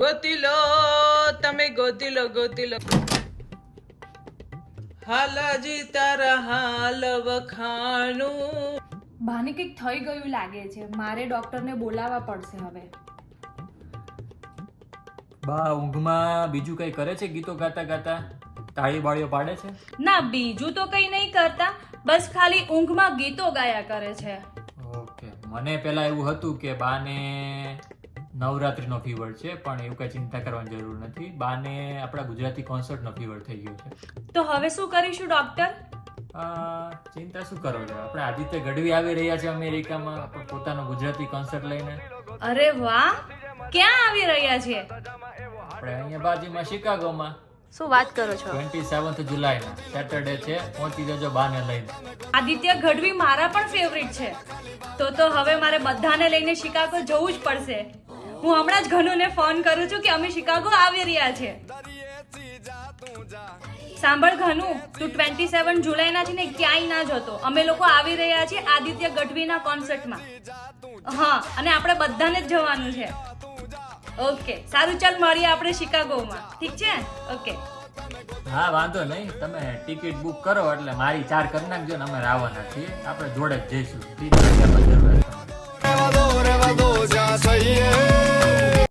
ગોતી લો તમે, ગોતી લો ગોતી લો. હાલાજી તારા હાલ વખાણું. બાને કંઈક થઈ ગયું લાગે છે. મારે ડોક્ટરને બોલાવવા પડશે હવે. બા ઊંઘમાં બીજું કઈ કરે છે? ગીતો ગાતા ગાતા તાળી બાળીઓ પાડે છે? ના, બીજું તો કંઈ નહીં કરતા, બસ ખાલી ઊંઘમાં ગીતો ગાયા કરે છે. ઓકે, મને પેલા એવું હતું કે બાને નવરાત્રીનો ફીવર છે, પણ એવું કઈ ચિંતા કરવાની જરૂર નથી. બાને આપણા ગુજરાતી કોન્સર્ટનો ફીવર થઈ ગયો છે. તો હવે શું કરીશું ડોક્ટર? ચિંતા શું કરો છો? આપણે આદિત્ય ગઢવી આવી રહ્યા છે અમેરિકામાં આપણો પોતાનો ગુજરાતી કોન્સર્ટ લઈને. અરે વાહ, ક્યાં આવી રહ્યા છે? આપણે અહીંયા બાજુમાં શિકાગોમાં. શું વાત કરો છો? 27 જુલાઈના સેટરડે છે, પહોંચી જજો બાને લઈને. આદિત્ય ગઢવી મારા પણ ફેવરિટ છે. તો હવે મારે બધાને લઈને શિકાગો જવું જ પડશે. હું હમણાં જ ઘનુને ફોન કરું છું કે અમે શિકાગો આવી રહ્યા છે. સાંભળ ઘનુ, તું 27 જુલાઈના છે ને ક્યાંય ના જતો. અમે લોકો આવી રહ્યા છીએ આદિત્ય ગઢવીના કોન્સર્ટમાં. હા, અને આપણે બધાને જ જવાનું છે. ઓકે, સારું, ચાલ મળીએ આપણે શિકાગોમાં. ઠીક છે? ઓકે. હા, વાંધો નહીં. તમે ટિકિટ બુક કરો એટલે મારી 4 કરી નાખજો ને, અમે આવવાના છીએ. આપણે જોડે જ જઈશું.